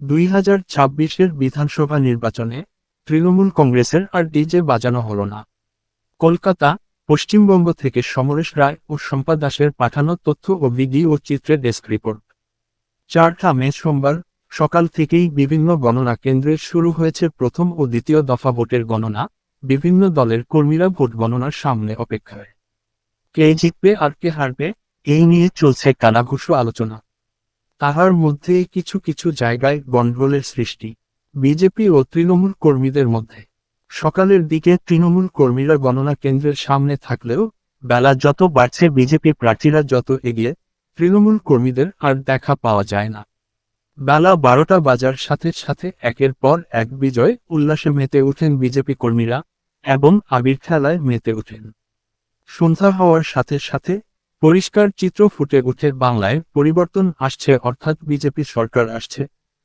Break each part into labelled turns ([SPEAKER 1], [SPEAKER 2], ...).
[SPEAKER 1] 2026-এর বিধানসভা নির্বাচনে তৃণমূল কংগ্রেসের আর ডিজে বাজানো হলো না। কলকাতা, পশ্চিমবঙ্গ থেকে সমরেশ রায় ও শম্পা দাসের পাঠানো তথ্য ও ভিডিও চিত্রে ডেস্ক রিপোর্ট। 4 মে সোমবার সকাল থেকেই বিভিন্ন গণনা কেন্দ্রে শুরু হয়েছে প্রথম ও দ্বিতীয় দফা ভোটের গণনা। বিভিন্ন দলের কর্মীরা ভোট গণনার সামনে অপেক্ষায়। কে জিতবে আর কে হারবে, এই নিয়ে চলছে কানাঘুষো আলোচনা। তাহার মধ্যে কিছু কিছু জায়গায় গন্ডগোলের সৃষ্টি বিজেপি ও তৃণমূল কর্মীদের মধ্যে। সকালের দিকে তৃণমূল কর্মীরা গণনা কেন্দ্রের সামনে থাকলেও বেলা যত বাড়ছে বিজেপি প্রার্থীরা যত এগিয়ে, তৃণমূল কর্মীদের আর দেখা পাওয়া যায় না। বেলা 12টা বাজার সাথে সাথে একের পর এক বিজয় উল্লাসে মেতে ওঠেন বিজেপি কর্মীরা এবং আবির খেলায় মেতে ওঠেন। সন্ধ্যা হওয়ার সাথে সাথে পরিষ্কার চিত্র ফুটে ওঠে, বাংলায় পরিবর্তন আসছে, অর্থাৎ বিজেপি সরকার আসছে।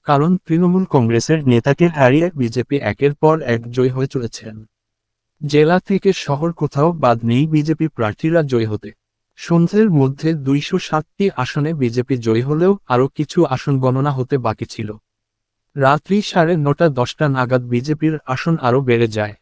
[SPEAKER 1] কারণ তৃণমূল কংগ্রেসের নেতাকে হারিয়ে বিজেপি একের পর এক জয়ী হয়ে চলেছেন। জেলা থেকে শহর কোথাও বাদ নেই বিজেপি প্রার্থীরা জয়ী হতে। সন্ধ্যের মধ্যে 207টি আসনে বিজেপি জয়ী হলেও আরও কিছু আসন গণনা হতে বাকি ছিল। রাত্রি 9:30-10টা নাগাদ বিজেপির আসন আরও বেড়ে যায়।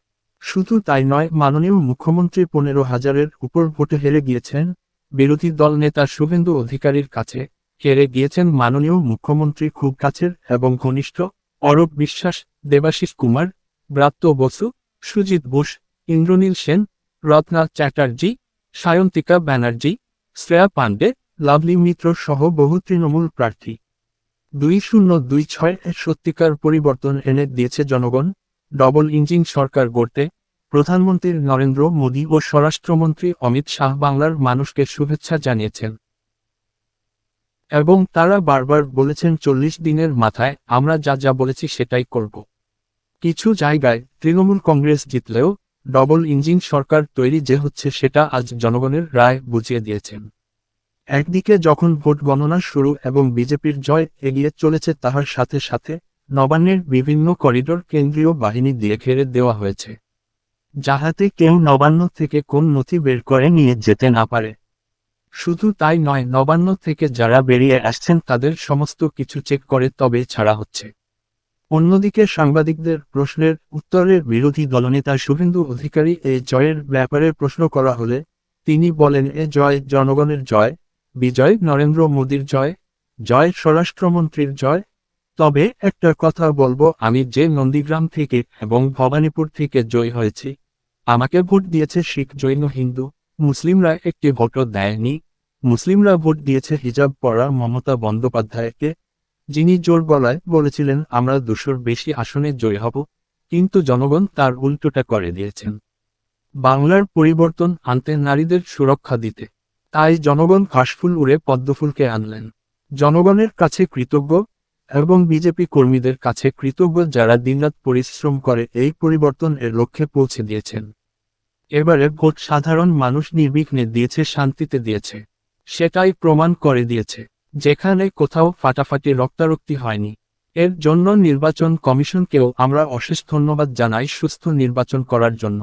[SPEAKER 1] শুধু তাই নয়, মাননীয় মুখ্যমন্ত্রী 15,000-এর উপর ভোটে হেরে গিয়েছেন। বিরোধী দল নেতা শুভেন্দু অধিকারীর কাছে হেরে গিয়েছেন মাননীয় মুখ্যমন্ত্রী খুব কাছের এবং ঘনিষ্ঠ অরূপ বিশ্বাস, দেবাশিস কুমার, ব্রাত্য বসু, সুজিত বোস, ইন্দ্রনীল সেন, রত্না চ্যাটার্জি, সায়ন্তিকা ব্যানার্জি, শ্রেয়া পাণ্ডে, লাভলি মিত্র সহ বহু তৃণমূল প্রার্থী। 2026-এর সত্যিকার পরিবর্তন এনে দিয়েছে জনগণ। ডবল ইঞ্জিন সরকার গড়তে প্রধানমন্ত্রী নরেন্দ্র মোদী ও স্বরাষ্ট্রমন্ত্রী অমিত শাহ বাংলার মানুষকে শুভেচ্ছা জানিয়েছেন এবং তারা বারবার বলেছেন 40 দিনের মাথায় আমরা যা যা বলেছি সেটাই করব। কিছু জায়গায় তৃণমূল কংগ্রেস জিতলেও ডবল ইঞ্জিন সরকার তৈরি যে হচ্ছে সেটা আজ জনগণের রায় বুঝিয়ে দিয়েছেন। একদিকে যখন ভোট গণনা শুরু এবং বিজেপির জয় এগিয়ে চলেছে, তাহার সাথে সাথে নবান্নের বিভিন্ন করিডোর কেন্দ্রীয় বাহিনী দিয়ে ঘিরে দেওয়া হয়েছে, যাহাতে কেউ নবান্ন থেকে কোন নথি বের করে নিয়ে যেতে না পারে। শুধু তাই নয়, নবান্ন থেকে যারা বেরিয়ে আসছেন তাদের সমস্ত কিছু চেক করে তবে ছাড়া হচ্ছে। অন্যদিকে সাংবাদিকদের প্রশ্নের উত্তরে বিরোধী দলনেতা শুভেন্দু অধিকারী এই জয়ের ব্যাপারে প্রশ্ন করা হলে তিনি বলেন, এ জয় জনগণের জয়, বিজয় নরেন্দ্র মোদীর জয়, জয় স্বরাষ্ট্রমন্ত্রীর জয়। তবে একটা কথা বলবো, আমি যে নন্দীগ্রাম থেকে এবং ভবানীপুর থেকে জয়ী হয়েছি, আমাকে ভোট দিয়েছে শিখ, জৈন, হিন্দু, মুসলিমরা একটি ভোটও দেয়নি। মুসলিমরা ভোট দিয়েছে হিজাব পরা মমতা বন্দ্যোপাধ্যায়কে, যিনি জোর গলায় বলেছিলেন আমরা 200-র বেশি আসনে জয়ী হব, কিন্তু জনগণ তার উল্টোটা করে দিয়েছেন। বাংলার পরিবর্তন আনতে, নারীদের সুরক্ষা দিতে, তাই জনগণ ঘাসফুল উড়ে পদ্মফুলকে আনলেন। জনগণের কাছে কৃতজ্ঞ এবং বিজেপি কর্মীদের কাছে কৃতজ্ঞ যারা দিনরাত পরিশ্রম করে এই পরিবর্তন এর লক্ষ্যে পৌঁছে দিয়েছেন। এবারে ভোট সাধারণ মানুষ নির্বিঘ্নে দিয়েছে, শান্তিতে দিয়েছে। সেটাই প্রমাণ করে দিয়েছে, যেখানে কোথাও ফাটাফাটি রক্তারক্তি হয়নি। এর জন্য নির্বাচন কমিশনকেও আমরা অশেষ ধন্যবাদ জানাই সুস্থ নির্বাচন করার জন্য।